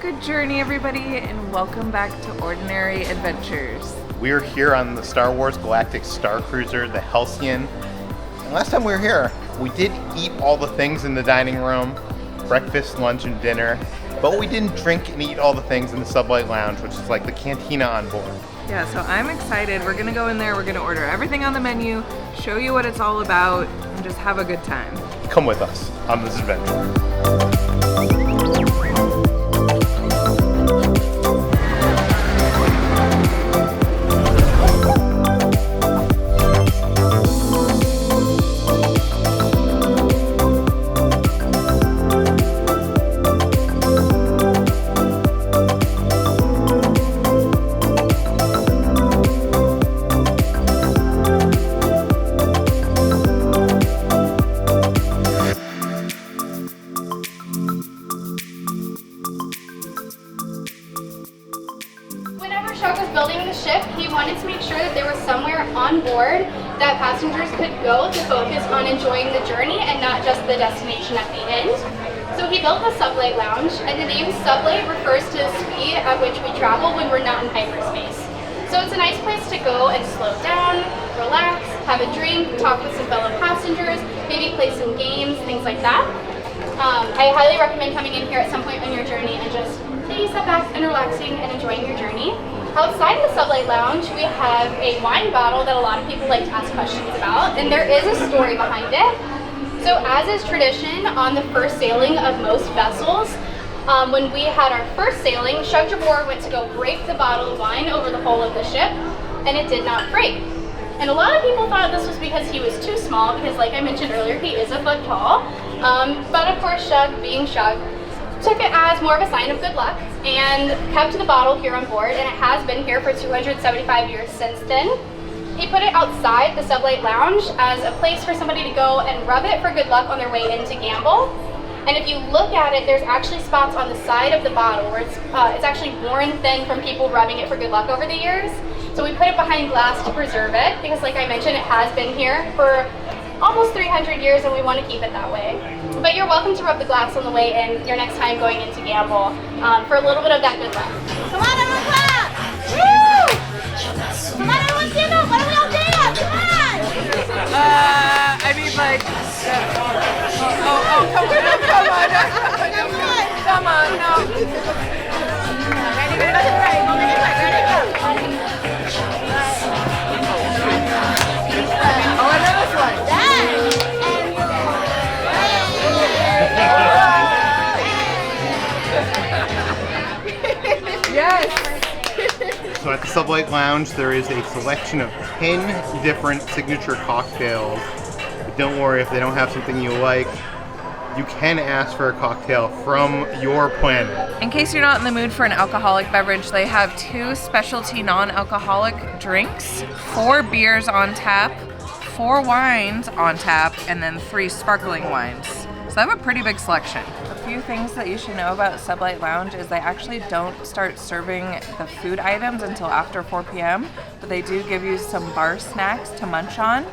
Good journey, everybody, and welcome back to Ordinary Adventures. We are here on the Star Wars Galactic Starcruiser, the Halcyon. And last time we were here, we did eat all the things in the dining room, breakfast, lunch, and dinner, but we didn't drink and eat all the things in the Sublight Lounge, which is like the cantina on board. Yeah, so I'm excited. We're gonna go in there, we're gonna order everything on the menu, show you what it's all about, and just have a good time. Come with us on this adventure. That passengers could go to focus on enjoying the journey and not just the destination at the end. So he built the Sublight Lounge, and the name Sublight refers to the speed at which we travel when we're not in hyperspace. So it's a nice place to go and slow down, relax, have a drink, talk with some fellow passengers, maybe play some games, things like that. I highly recommend coming in here at some point on your journey and just taking a step back and relaxing and enjoying your journey. Outside the Sublight Lounge, we have a wine bottle that a lot of people like to ask questions about, and there is a story behind it. So as is tradition on the first sailing of most vessels, when we had our first sailing, Drabor went to go break the bottle of wine over the hull of the ship, and it did not break. And a lot of people thought this was because he was too small, because like I mentioned earlier, he is a foot tall. But of course, Shug, being Shug, took it as more of a sign of good luck and kept the bottle here on board, and it has been here for 275 years since then. He put it outside the Sublight Lounge as a place for somebody to go and rub it for good luck on their way in to gamble. And if you look at it, there's actually spots on the side of the bottle where it's actually worn thin from people rubbing it for good luck over the years. So we put it behind glass to preserve it because, like I mentioned, it has been here for almost 300 years, and we want to keep it that way. But you're welcome to rub the glass on the way in your next time going into gamble for a little bit of that good luck. Come on, everyone, clap! Woo! Come on, everyone, stand up! Why don't we all dance? Come on! I mean, like, come on, no. Ready, right, ready, go. Oh, I know this one. Yes. So at the Sublight Lounge, there is a selection of 10 different signature cocktails. But don't worry if they don't have something you like. You can ask for a cocktail from your planet. In case you're not in the mood for an alcoholic beverage, they have 2 specialty non-alcoholic drinks, 4 beers on tap, 4 wines on tap, and then 3 sparkling wines. So they have a pretty big selection. A few things that you should know about Sublight Lounge is they actually don't start serving the food items until after 4 p.m., but they do give you some bar snacks to munch on,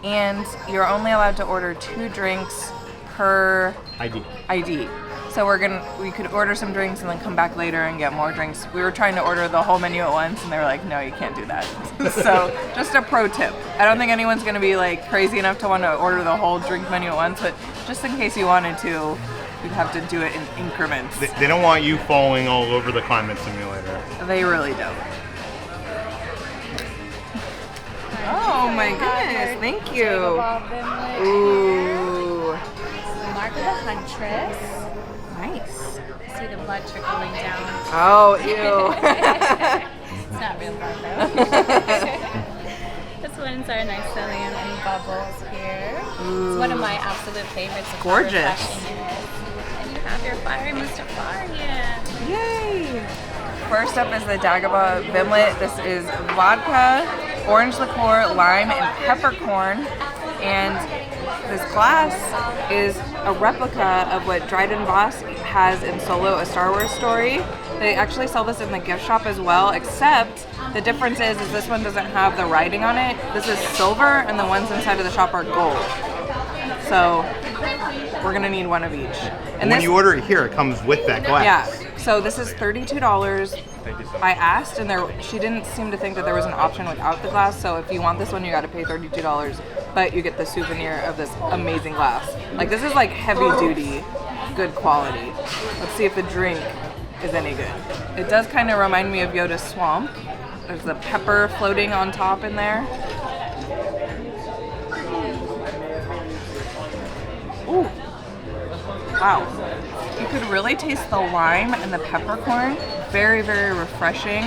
and you're only allowed to order 2 drinks per ID. So we could order some drinks and then come back later and get more drinks. We were trying to order the whole menu at once, and they were like, no, you can't do that. So just a pro tip. I don't think anyone's going to be like crazy enough to want to order the whole drink menu at once, but just in case you wanted to, you'd have to do it in increments. They don't want you falling all over the climate simulator. They really don't. Oh my goodness, thank you. Dagobah Vimlet. Ooh. Mark of the Huntress. Nice. See the blood trickling down. Oh, ew. It's not real blood though. This one's our Nysillin and Bubbles here. Ooh. It's one of my absolute favorites. Of Gorgeous. And you have your fiery Mustafarian. Yay! First up is the Dagobah Vimlet. This is vodka, orange liqueur, lime, and peppercorn. And this glass is a replica of what Dryden Voss has in Solo, A Star Wars Story. They actually sell this in the gift shop as well, except the difference is this one doesn't have the writing on it. This is silver, and the ones inside of the shop are gold. So we're gonna need one of each. And when you order it here, it comes with that glass. Yeah. So this is $32. Thank you so much. I asked, and she didn't seem to think that there was an option without the glass. So if you want this one, you got to pay $32, but you get the souvenir of this amazing glass. Like this is like heavy duty, good quality. Let's see if the drink is any good. It does kind of remind me of Yoda's Swamp. There's the pepper floating on top in there. Ooh. Wow. You could really taste the lime and the peppercorn. Very, very refreshing.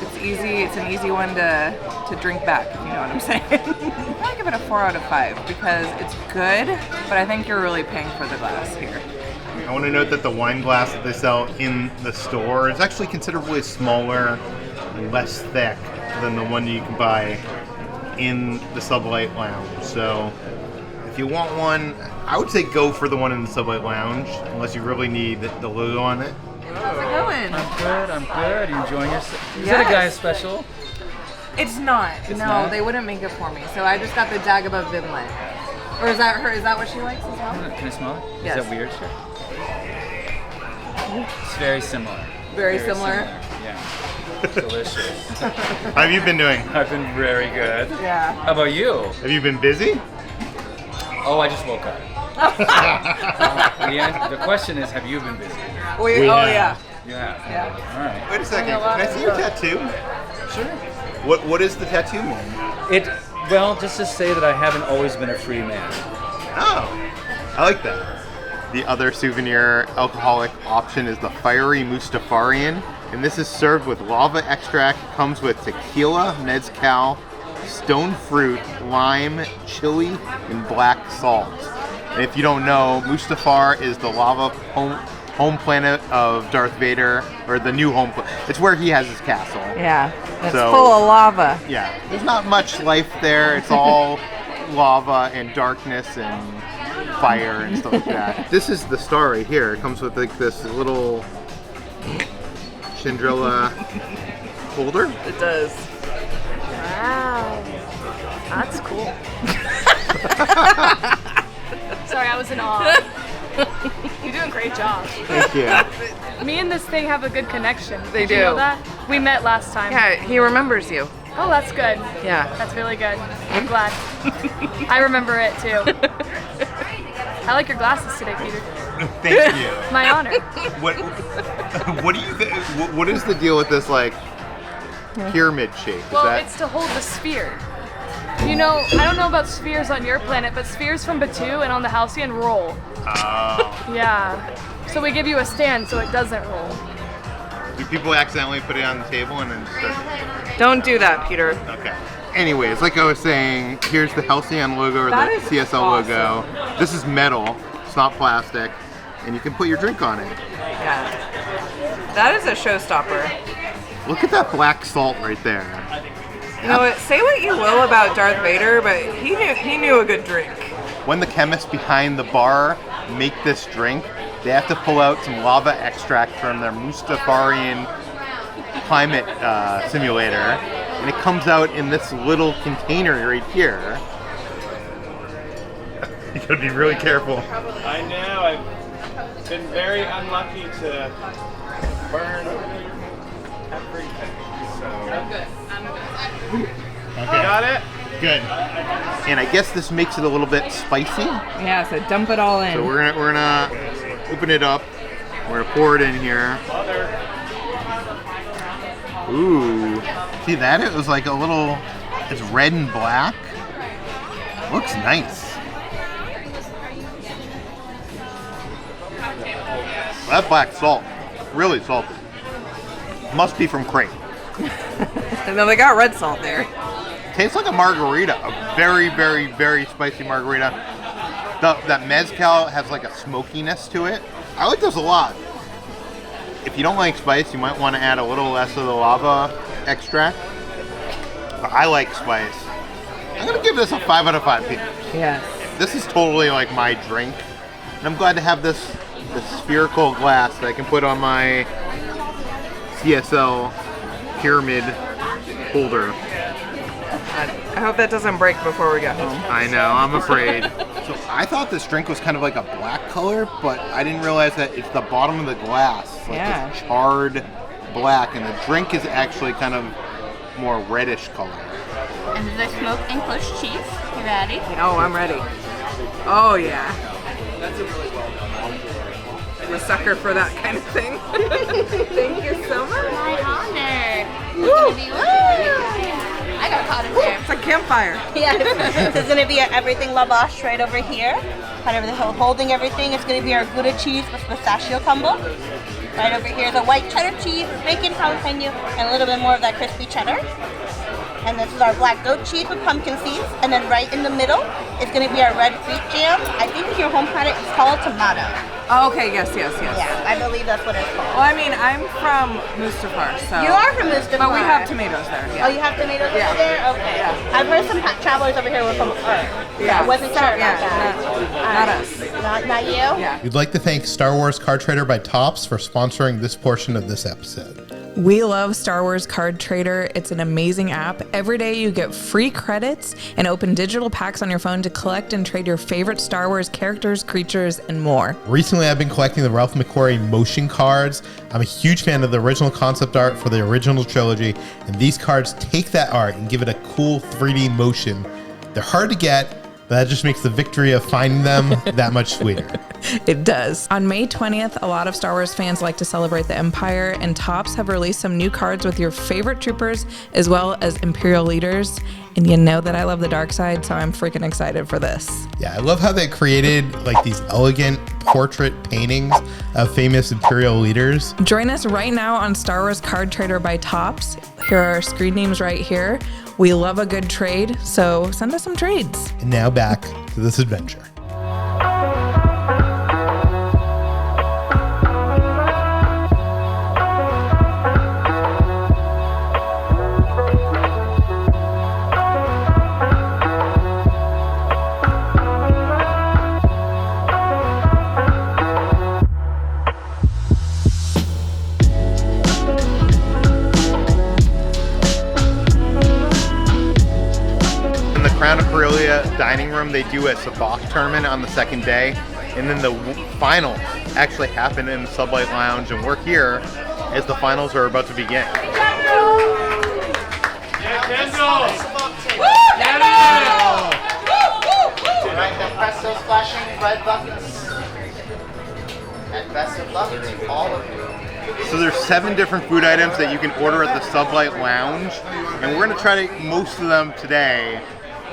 It's easy. It's an easy one to drink back, if you know what I'm saying. I'll give it a 4 out of 5 because it's good, but I think you're really paying for the glass here. I want to note that the wine glass that they sell in the store is actually considerably smaller and less thick than the one you can buy in the Sublight Lounge. So if you want one, I would say go for the one in the Sublight Lounge, unless you really need the logo on it. How's it going? I'm good. You enjoying yourself? Is Yes. it a guy's special? It's not. It's no, not? they wouldn't make it for me. So I just got the Dagobah Vimlet. Or is that her? Is that what she likes as well? Can I smell it? Yes. Is that weird? Sure. It's very similar. Very similar? Yeah. Delicious. How have you been doing? I've been very good. Yeah. How about you? Have you been busy? Oh, I just woke up. The question is, have you been busy? Oh have. yeah. You have? Yeah. All right. Wait a second. Can I see your tattoo? Sure. What is the tattoo mean? Well, just to say that I haven't always been a free man. Oh, I like that. The other souvenir alcoholic option is the Fiery Mustafarian, and this is served with lava extract. Comes with tequila, mezcal, stone fruit, lime, chili, and black salt. And if you don't know, Mustafar is the lava home planet of Darth Vader, or the new home planet. It's where he has his castle. Yeah. It's So- full of lava. Yeah, there's not much life there. It's all lava and darkness and fire and stuff like that. This is the star right here. It comes with like this little Chandrilla holder. It does. Wow. That's cool. Sorry, I was in awe. You do a great job. Thank you. Me and this thing have a good connection. They Did you do. know that? We met last time. Yeah, he remembers you. Oh, that's good. Yeah. That's really good. I'm glad. I remember it too. I like your glasses today, Peter. Thank you. My honor. What do you think? What is the deal with this like pyramid shape? Is Well, that it's to hold the sphere. You know, I don't know about spheres on your planet, but spheres from Batu and on the Halcyon roll. oh. Yeah. So we give you a stand so it doesn't roll. Do people accidentally put it on the table and then start? Don't do that, Peter. Okay. Anyways, like I was saying, here's the Halcyon logo or That the is CSL logo. This is metal. It's not plastic, and you can put your drink on it. Yeah. That is a showstopper. Look at that black salt right there. You know what? Say what you will about Darth Vader, but he knew a good drink. When the chemists behind the bar make this drink, they have to pull out some lava extract from their Mustafarian climate simulator, and it comes out in this little container right here. You gotta be really careful. I know, I've been very unlucky to burn everything. So. Okay. Got it? Good. And I guess this makes it a little bit spicy. Yeah, so dump it all in. So we're gonna open it up. We're gonna pour it in here. Ooh. See that? It was like a little, it's red and black. Looks nice. That black salt, really salty. Must be from Crate. And then they got red salt there. Tastes like a margarita, a very, very, very spicy margarita. That mezcal has like a smokiness to it. I like this a lot. If you don't like spice, you might want to add a little less of the lava extract. But I like spice. I'm gonna give this a 5 out of 5 people. Yes. This is totally like my drink. And I'm glad to have this spherical glass that I can put on my CSL pyramid holder. I hope that doesn't break before we get home. I know, I'm afraid. So I thought this drink was kind of like a black color, but I didn't realize that it's the bottom of the glass, like this charred black, and the drink is actually kind of more reddish color. And the smoked and Cloche cheese. You ready? Oh, I'm ready. Oh, yeah. I'm a sucker for that kind of thing. Thank you so much. My honor. Woo! I got caught in there. It's a campfire. Yeah, this is going to be our everything lavash right over here. Kind of holding everything. It's going to be our Gouda cheese with pistachio combo. Right over here, the white cheddar cheese, bacon jalapeno, and a little bit more of that crispy cheddar. And this is our black goat cheese with pumpkin seeds. And then right in the middle is going to be our red fruit jam. I think your home planet is called tomato. Oh, okay, yes. Yeah, I believe that's what it's called. Well, I mean, I'm from Mustafar, so. You are from Mustafar. But we have tomatoes there. Yeah. Oh, you have tomatoes over there? Okay. Yeah. I've heard some travelers over here were from Earth. Yeah. I wasn't sure about that. Not us. Not you? Yeah. We'd like to thank Star Wars Card Trader by Tops for sponsoring this portion of this episode. We love Star Wars Card Trader. It's an amazing app. Every day you get free credits and open digital packs on your phone to collect and trade your favorite Star Wars characters, creatures, and more. Recently, I've been collecting the Ralph McQuarrie motion cards. I'm a huge fan of the original concept art for the original trilogy, and these cards take that art and give it a cool 3D motion. They're hard to get, but that just makes the victory of finding them that much sweeter. It does. On May 20th, a lot of Star Wars fans like to celebrate the Empire, and Topps have released some new cards with your favorite troopers as well as Imperial leaders. And you know that I love the dark side, so I'm freaking excited for this. Yeah, I love how they created like these elegant portrait paintings of famous Imperial leaders. Join us right now on Star Wars Card Trader by Topps. Here are our screen names right here. We love a good trade, so send us some trades. And now back to this adventure. Dining room, they do a Sabacc Tournament on the second day, and then the finals actually happen in the Sublight Lounge, and we're here as the finals are about to begin. Tonight, the press those flashing red buttons. And best of luck to all of you. So there's 7 different food items that you can order at the Sublight Lounge, and we're going to try to eat most of them today,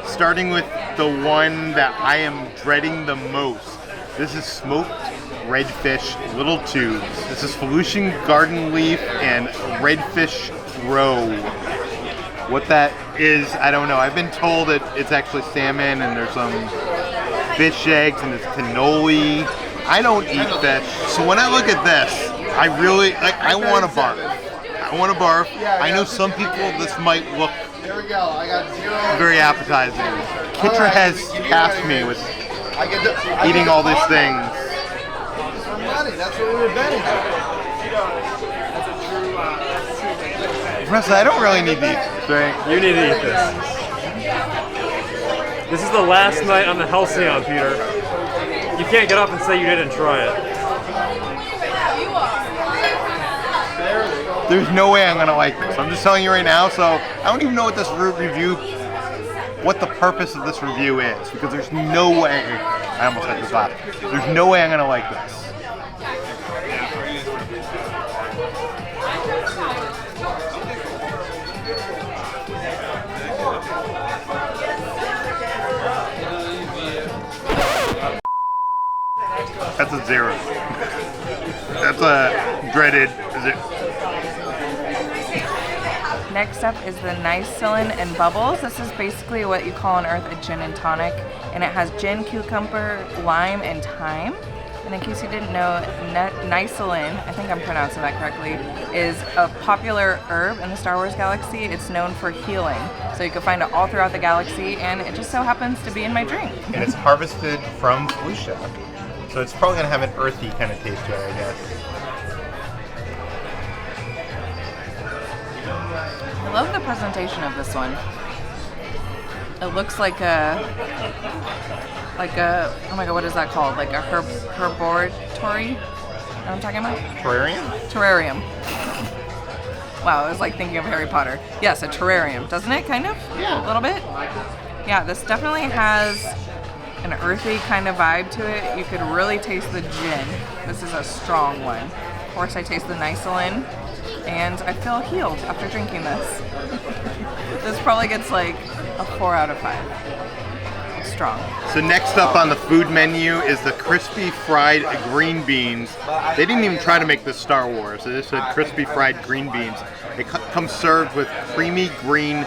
starting with the one that I am dreading the most. This is smoked redfish Littletubes. This is Felucian garden leaf and redfish roe. What that is, I don't know. I've been told that it's actually salmon, and there's some fish eggs, and it's cannoli. I don't eat fish, so when I look at this, I really, I want to barf. I want to barf. I know some people this might look very appetizing. Kitra has tasked me with eating all these things. That's what we were betting on. Russ, I don't really need to eat this, right? You need to eat this. This is the last night on the Halcyon, Peter. You can't get up and say you didn't try it. There's no way I'm gonna like this. I'm just telling you right now, so I don't even know what this review, what the purpose of this review is, because there's no way, I almost had this laugh, there's no way I'm gonna like this. That's a 0. That's a dreaded. Next up is the Nysillin and Bubbles. This is basically what you call on Earth a gin and tonic, and it has gin, cucumber, lime, and thyme. And in case you didn't know, Nysillin, I think I'm pronouncing that correctly, is a popular herb in the Star Wars galaxy. It's known for healing, so you can find it all throughout the galaxy, and it just so happens to be in my drink. And it's harvested from Felucia, so it's probably gonna have an earthy kind of taste to it, I guess. I love the presentation of this one. It looks like a like a, oh my god, what is that called? Like a herboratory? You know what I'm talking about? Terrarium? Terrarium. Wow, I was like thinking of Harry Potter. Yes, a terrarium, doesn't it, kind of? Yeah. A little bit? Yeah, this definitely has an earthy kind of vibe to it. You could really taste the gin. This is a strong one. Of course, I taste the Nysillin, and I feel healed after drinking this. This probably gets like a 4 out of 5. It's strong. So next up on the food menu is the crispy fried green beans. They didn't even try to make this Star Wars. They just said crispy fried green beans. It comes served with creamy green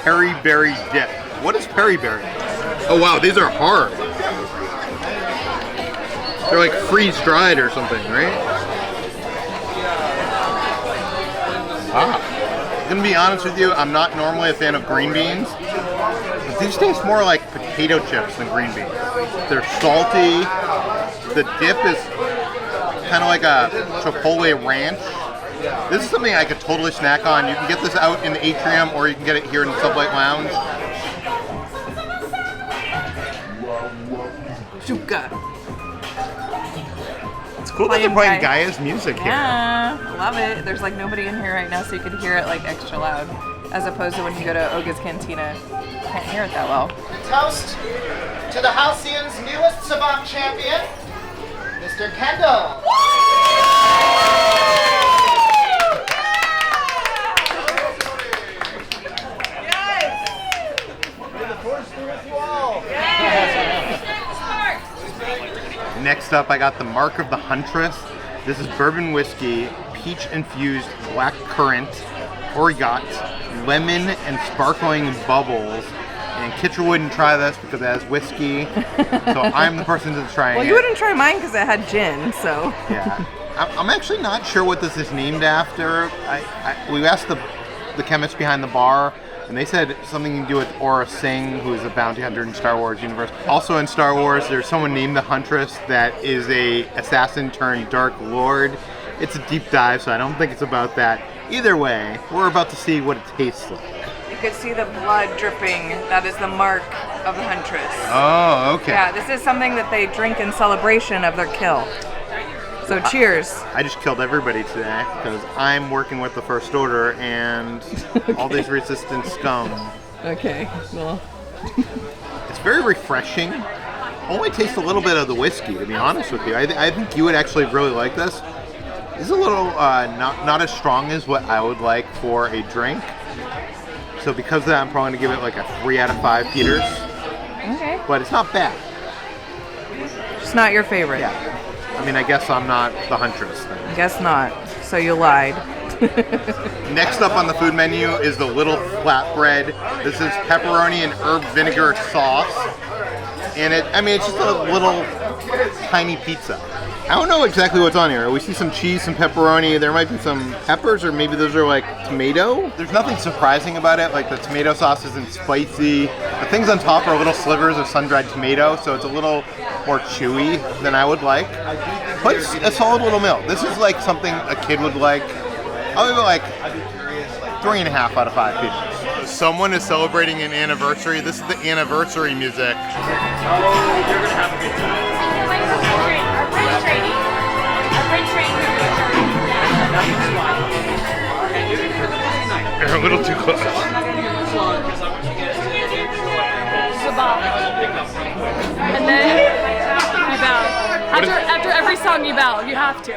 peri-berry dip. What is peri-berry? Oh wow, these are hard. They're like freeze-dried or something, right? Ah. I'm gonna be honest with you, I'm not normally a fan of green beans. But these taste more like potato chips than green beans. They're salty. The dip is kind of like a Chipotle ranch. This is something I could totally snack on. You can get this out in the atrium or you can get it here in the Sublight Lounge. Shuka. It's cool that they're playing Gaia's music here. Yeah, love it. There's like nobody in here right now, so you could hear it like extra loud. As opposed to when you go to Oga's Cantina, you can't hear it that well. Toast to the Halcyon's newest Sabacc champion, Mr. Kendall. May the force be with you all. Next up, I got the Mark of the Huntress. This is bourbon whiskey, peach-infused black currant, origot, lemon, and sparkling bubbles. And Kitcher wouldn't try this because it has whiskey, so I'm the person that's trying it. Well, you wouldn't try mine because it had gin, so. Yeah. I'm actually not sure what this is named after. We asked the chemist behind the bar, and they said something to do with Aura Singh, who is a bounty hunter in Star Wars universe. Also in Star Wars, there's someone named the Huntress that is a assassin turned Dark Lord. It's a deep dive, so I don't think it's about that. Either way, we're about to see what it tastes like. You could see the blood dripping. That is the mark of the Huntress. Oh, okay. Yeah, this is something that they drink in celebration of their kill. So cheers. I just killed everybody today because I'm working with the First Order and all these resistance scum. Okay, well. It's very refreshing. Only taste a little bit of the whiskey, to be honest with you. I think you would actually really like this. It's a little not as strong as what I would like for a drink. So because of that, I'm probably going to give it like a 3 out of 5 Peters. Okay. But it's not bad. Just not your favorite. Yeah. I mean, I guess I'm not the Huntress then. Guess not. So you lied. Next up on the food menu is the little flatbread. This is pepperoni and herb vinegar sauce. And it's just a little tiny pizza. I don't know exactly what's on here. We see some cheese, some pepperoni. There might be some peppers, or maybe those are like tomato. There's nothing surprising about it. Like the tomato sauce isn't spicy. The things on top are little slivers of sun-dried tomato, so it's a little more chewy than I would like. But it's a solid little meal. This is like something a kid would like. I'll give it like 3.5 out of 5 pieces. Someone is celebrating an anniversary. This is the anniversary music. You're gonna have a good time. They're a little too close. Sabacc. And then you bow. After every song you bow. You have to.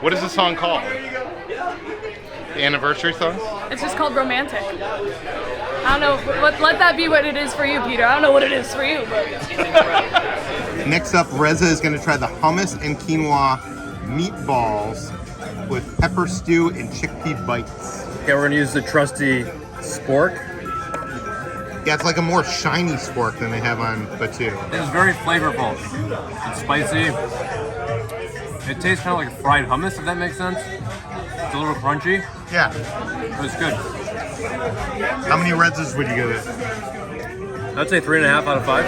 What is the song called? The anniversary song? It's just called Romantic. I don't know. Let that be what it is for you, Peter. I don't know what it is for you, but. Next up, Reza is going to try the hummus and quinoa meatballs with pepper stew and chickpea bites. Okay, we're gonna use the trusty spork. Yeah, it's like a more shiny spork than they have on Batu. It's very flavorful. It's spicy. It tastes kind of like fried hummus, if that makes sense. It's a little crunchy. Yeah. But it's good. How many Rezas would you give it? I'd say 3.5 out of 5.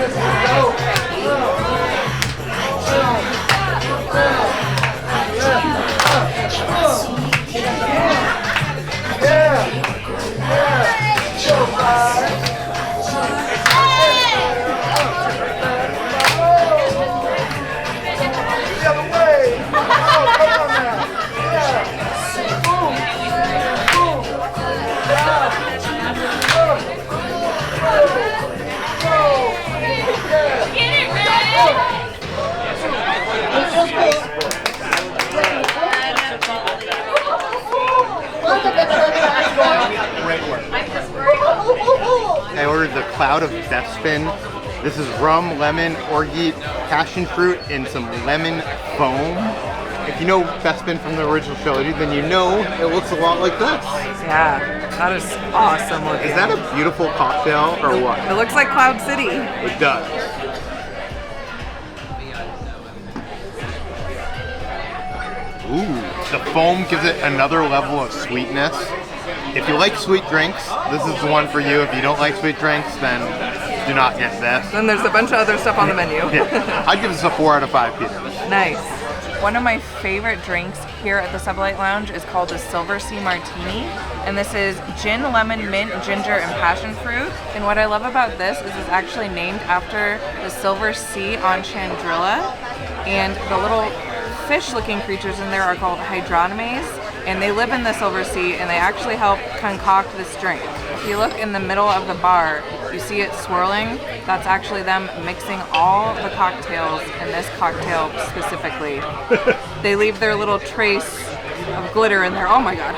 ordered the Cloud of Bespin. This is rum, lemon, orgeat, passion fruit, and some lemon foam. If you know Bespin from the original trilogy, then you know it looks a lot like this. Yeah, that is awesome looking. Is that a beautiful cocktail or what? It looks like Cloud City. It does. Ooh, the foam gives it another level of sweetness. If you like sweet drinks, this is the one for you. If you don't like sweet drinks, then do not get this. Then there's a bunch of other stuff on the menu. Yeah. I'd give this a 4 out of 5 Peters. Nice. One of my favorite drinks here at the Sublight Lounge is called the Silver Sea Martini. And this is gin, lemon, mint, ginger, and passion fruit. And what I love about this is it's actually named after the Silver Sea on Chandrilla. And the little fish-looking creatures in there are called hydronomes. And they live in the Silver Sea, and they actually help concoct this drink. If you look in the middle of the bar, you see it swirling. That's actually them mixing all the cocktails in this cocktail specifically. They leave their little trace of glitter in there. Oh my god.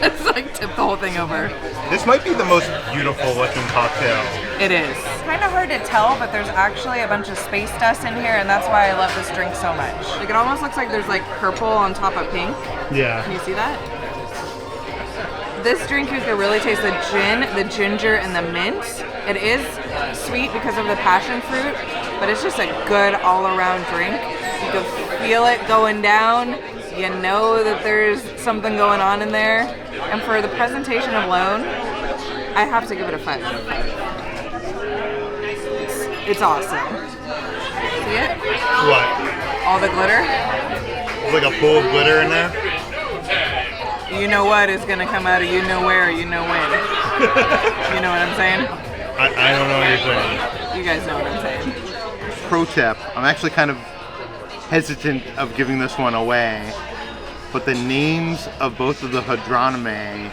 It's like tipped the whole thing over. This might be the most beautiful looking cocktail. It is. Kind of hard to tell, but there's actually a bunch of space dust in here, and that's why I love this drink so much. Like, it almost looks like there's like purple on top of pink. Yeah. Can you see that? This drink, you can really taste the gin, the ginger, and the mint. It is sweet because of the passion fruit, but it's just a good all-around drink. You can feel it going down. You know that there's something going on in there. And for the presentation alone, I have to give it a 5 out of 5. It's awesome. See it? What? All the glitter. There's like a pool of glitter in there? You know what is going to come out of you know where, you know when. You know what I'm saying? I don't know what you're saying. You guys know what I'm saying. Pro tip, I'm actually kind of hesitant of giving this one away, but the names of both of the Hadronome,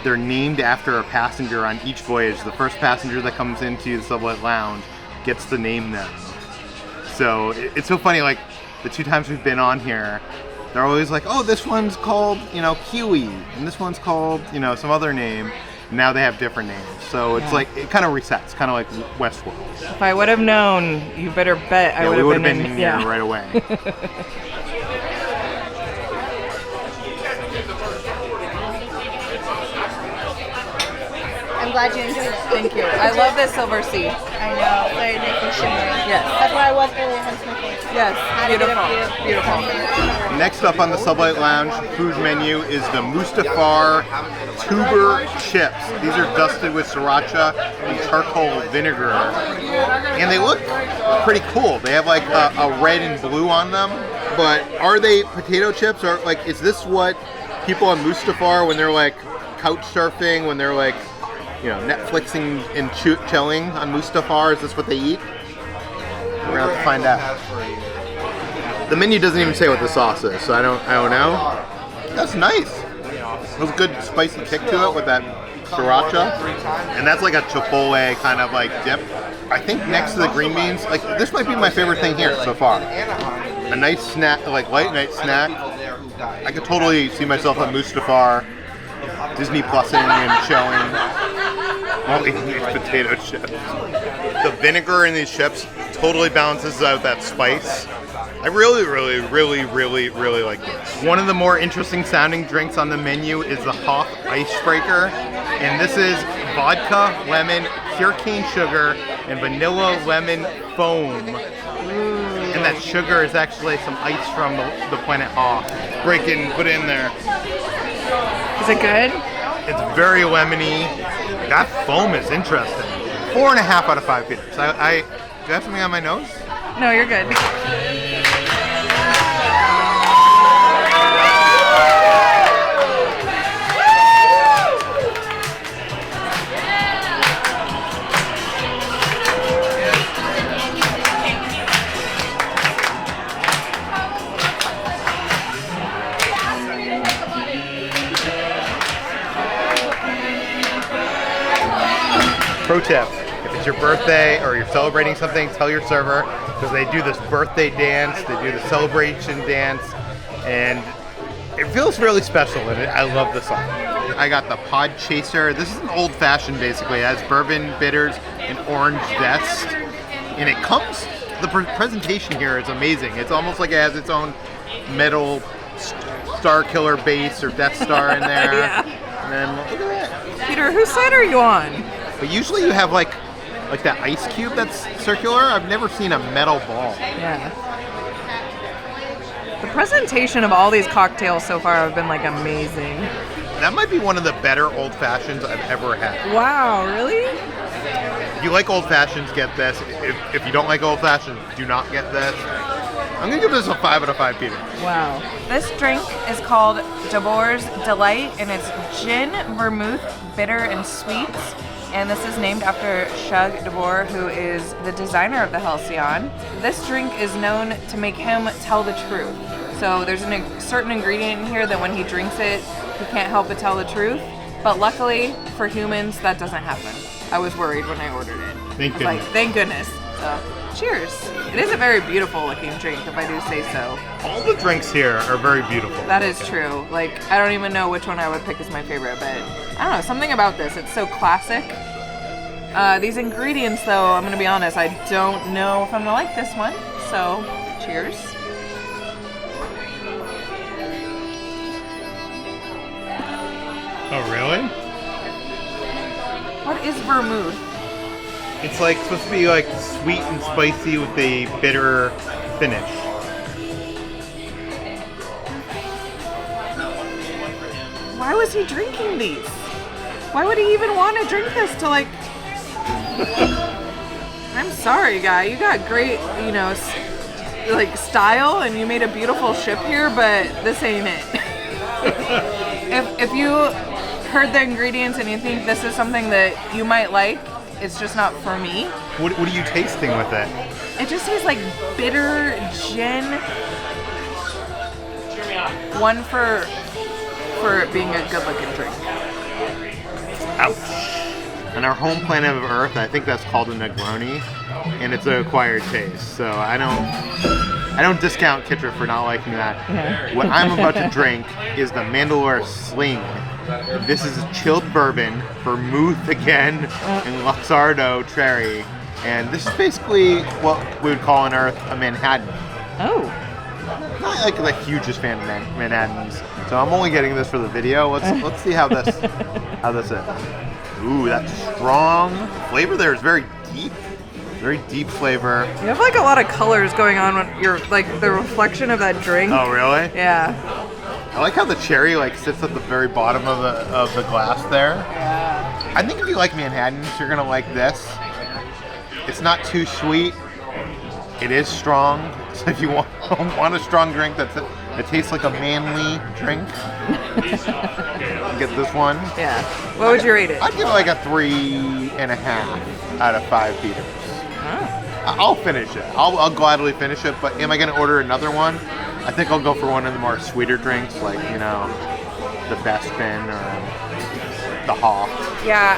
they're named after a passenger on each voyage. The first passenger that comes into the Sublight Lounge gets to name them. So it's so funny, like the 2 times we've been on here, they're always like, oh, this one's called, you know, Kiwi, and this one's called, you know, some other name. Now they have different names. So it's like, it kind of resets, kind of like Westworld. If I would have known, you better bet I would have been in here right away. I'm glad you enjoyed it. Thank you. I love this Silver Sea. I know, very nice and shimmery. Yes. That's where I was earlier, hence my face. Yes, Had a beautiful, good view. beautiful. Next up on the Sublight Lounge food menu is the Mustafar Tubar chips. These are dusted with sriracha and charcoal vinegar. And they look pretty cool. They have like a red and blue on them. But are they potato chips, or like, is this what people on Mustafar, when they're like couch surfing, when they're like, you know, Netflixing and chilling on Mustafar, is this what they eat? We're gonna have to find out. The menu doesn't even say what the sauce is, so I don't know. That's nice. There's a good spicy kick to it with that sriracha, and that's like a chipotle kind of like dip. I think next to the green beans, like this might be my favorite thing here so far. A nice snack, like light night snack. I could totally see myself on Mustafar, Disney Plusing and chilling while eating these potato chips. The vinegar in these chips totally balances out that spice. I really like this. One of the more interesting sounding drinks on the menu is the Hoth Ice Breaker, and this is vodka, lemon, pure cane sugar, and vanilla lemon foam. And that sugar is actually some ice from the planet Hoth. Break it and put it in there. Is it good? It's very lemony. That foam is interesting. 4.5 out of 5 Peters. Do I have something on my nose? No, you're good. Pro tip, if it's your birthday or you're celebrating something, tell your server, because they do this birthday dance, they do the celebration dance, and It feels really special in it. I love the song. I got the Pod Chaser. This is an old fashioned basically. It has bourbon bitters and orange zest. And it comes, the presentation here is amazing. It's almost like it has its own metal Star Killer base or Death Star in there. Yeah. And then look at that. Peter, whose side are you on? But usually you have like that ice cube that's circular. I've never seen a metal ball. Yeah. The presentation of all these cocktails so far have been like amazing. That might be one of the better old fashions I've ever had. Wow, really? If you like old fashions, get this. If you don't like old fashions, do not get this. I'm gonna give this a 5 out of 5, Peter. Wow. This drink is called Dabor's Delight, and it's gin, vermouth, bitter, and sweets. And this is named after Shug Dabor, who is the designer of the Halcyon. This drink is known to make him tell the truth. So there's a certain ingredient in here that when he drinks it, he can't help but tell the truth. But luckily for humans, that doesn't happen. I was worried when I ordered it. Thank I was like, goodness. thank goodness. So, cheers. It is a very beautiful looking drink, if I do say so. All the drinks here are very beautiful. That is true. Like, I don't even know which one I would pick as my favorite, but I don't know, something about this. It's so classic. These ingredients, though, I'm gonna be honest, I don't know if I'm gonna like this one. So, cheers. Oh, really? What is vermouth? It's like supposed to be like sweet and spicy with a bitter finish. Why was he drinking these? Why would he even want to drink this to like... I'm sorry, guy. You got great, you know, like style, and you made a beautiful ship here, but this ain't it. If you heard the ingredients and you think this is something that you might like, it's just not for me. What are you tasting with it? It just tastes like bitter gin. One for it being a good-looking drink. Ouch. On our home planet of Earth, I think that's called a Negroni, and it's an acquired taste. So I don't discount Kitra for not liking that. What I'm about to drink is the Mandalore Sling. This is chilled bourbon, vermouth again, and Luxardo cherry. And this is basically what we would call on Earth a Manhattan. Oh. Not like the hugest fan of Manhattans. So I'm only getting this for the video. Let's see how this is. Ooh, that strong flavor there is very deep. Very deep flavor. You have like a lot of colors going on when you're like the reflection of that drink. Oh, really? Yeah. I like how the cherry like sits at the very bottom of the glass there. Yeah. I think if you like Manhattans, you're gonna like this. It's not too sweet. It is strong. So if you want a strong drink that tastes like a manly drink, get this one. Yeah. What would you rate it? I'd give it like a 3.5 out of 5 Peters. Oh. I'll finish it. I'll gladly finish it, but am I gonna order another one? I think I'll go for one of the more sweeter drinks, like, you know, the Bespin or the Hoth. Yeah,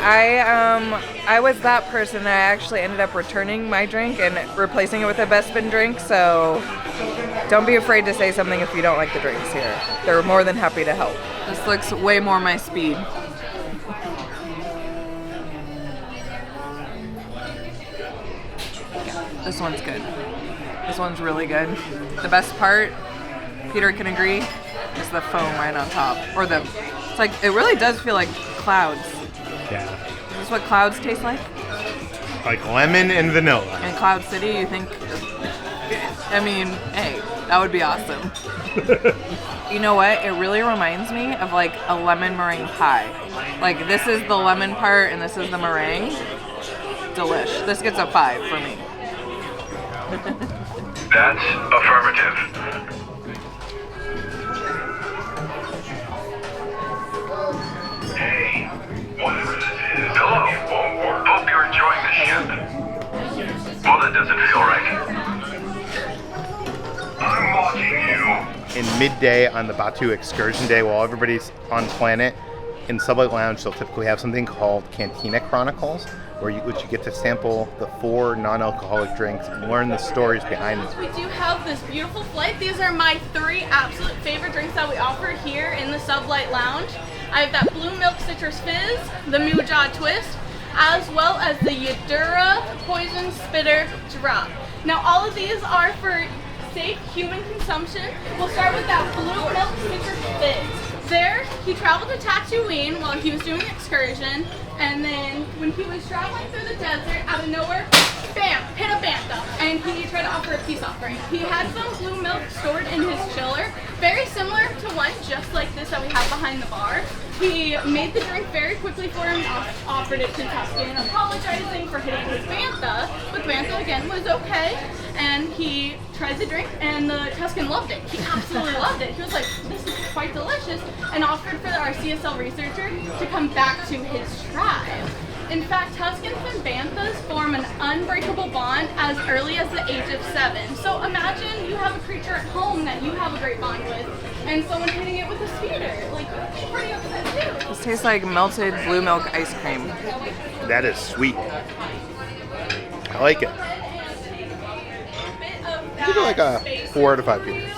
I was that person. I actually ended up returning my drink and replacing it with a Bespin drink, so don't be afraid to say something if you don't like the drinks here. They're more than happy to help. This looks way more my speed. This one's good. This one's really good. The best part, Peter can agree, is the foam right on top. Or it's like, it really does feel like clouds. Yeah. Is this what clouds taste like? Like lemon and vanilla. In Cloud City, you think, I mean, hey, that would be awesome. You know what? It really reminds me of like a lemon meringue pie. Like this is the lemon part and this is the meringue. Delish. This gets a 5 for me. That's affirmative. Hey, whatever this is. Hello. Hope you're enjoying the ship. Well, that doesn't feel right. I'm watching you. In midday on the Batu excursion day, while everybody's on planet, in Sublight Lounge, they'll typically have something called Cantina Chronicles, which you get to sample the 4 non-alcoholic drinks and learn the stories behind them. We do have this beautiful flight. These are my 3 absolute favorite drinks that we offer here in the Sublight Lounge. I have that blue milk citrus fizz, the Muja Twist, as well as the Yerdua poison spitter drop. Now all of these are for safe human consumption. We'll start with that blue milk citrus fizz. There, he traveled to Tatooine while he was doing an excursion, and then when he was traveling through the desert, out of nowhere, bam, hit a bantha, and he tried to offer a peace offering. He had some blue milk stored in his chiller, very similar to one just like this that we have behind the bar. He made the drink very quickly for him, offered it to Tuscan, apologizing for hitting his bantha, but the bantha again was okay, and he tried the drink, and the Tuscan loved it. He absolutely loved it. He was like, this is quite delicious, and offered for our CSL researcher to come back to his tribe. In fact, Tuscans and banthas form an unbreakable bond as early as the age of 7. So imagine you have a creature at home that you have a great bond with, and someone hitting it with a speeder. Like, you're pretty upset too. This tastes like melted blue milk ice cream. That is sweet. I like it. Give it like a 4 out of 5 Peters.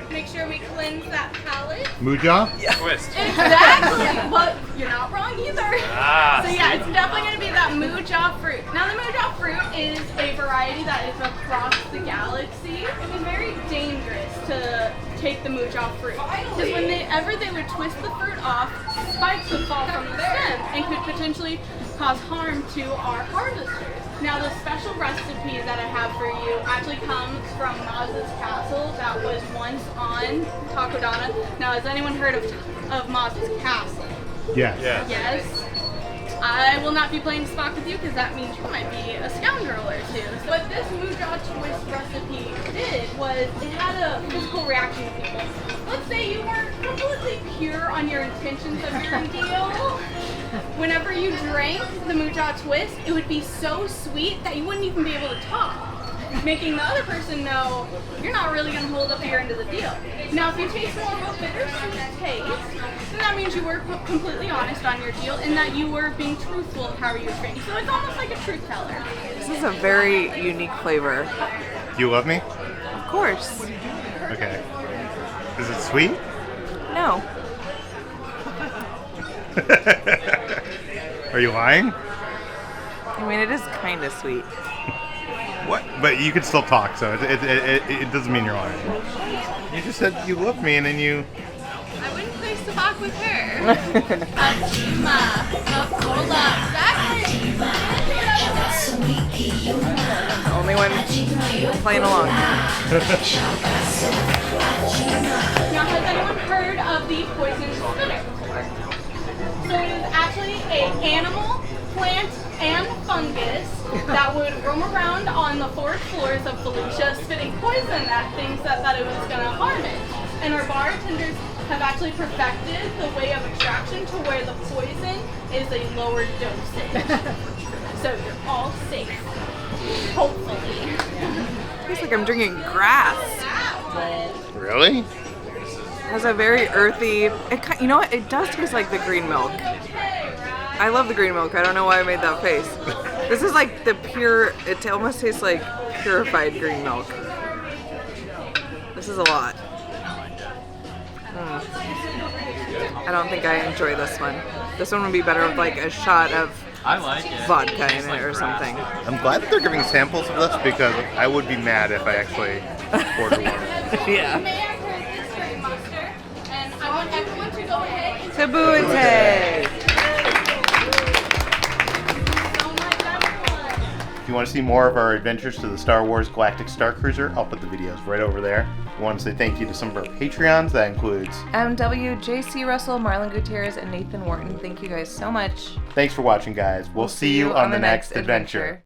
Make sure we cleanse that palate. Muja? Twist. Exactly, but you're not wrong either. Ah, so yeah, it's definitely going to be that Muja fruit. Now the Muja fruit is a variety that is across the galaxy. It was very dangerous to take the Muja fruit, because whenever they would twist the fruit off, spikes would fall from the stem and could potentially cause harm to our harvesters. Now the special recipe that I have for you actually comes from Maz's castle that was once on Takodana. Now has anyone heard of Maz's castle? Yes. Yes. I will not be playing Sabacc with you because that means you might be a scoundrel or two. So what this Muja Twist recipe did was it had a physical reaction to people. Let's say you weren't completely pure on your intentions of your deal. Whenever you drank the Muja Twist, it would be so sweet that you wouldn't even be able to talk, making the other person know you're not really going to hold up your end of the deal. Now, if you taste more of a bittersweet taste, then that means you were completely honest on your deal and that you were being truthful of how you were drinking. So it's almost like a truth teller. This is a very unique flavor. Do you love me? Of course. Okay. Is it sweet? No. Are you lying? I mean, it is kind of sweet. What? But you can still talk, so it doesn't mean you're lying. You just said you love me, and then you... I wouldn't play Sabacc with her. Ajima, Coca-Cola, The only one playing along. Now, has anyone heard of the poison spitter? So it is actually an animal, plant, and fungus that would roam around on the 4th floors of Felicia, spitting poison at things that thought it was going to harm it. And our bartenders have actually perfected the way of extraction to where the poison is a lower dosage. So you're all safe. Hopefully. Tastes like I'm drinking grass. Really? It has a very earthy... you know what? It does taste like the green milk. I love the green milk. I don't know why I made that face. This is like the pure... It almost tastes like purified green milk. This is a lot. I don't think I enjoy this one. This one would be better with like a shot of vodka in it or something. I'm glad that they're giving samples of this because I would be mad if I actually ordered one. Yeah. And I want everyone to go ahead and Tabuite! If you want to see more of our adventures to the Star Wars Galactic Starcruiser, I'll put the videos right over there. We want to say thank you to some of our Patreons. That includes MW, JC Russell, Marlon Gutierrez, and Nathan Wharton. Thank you guys so much. Thanks for watching, guys. We'll see you on the next adventure.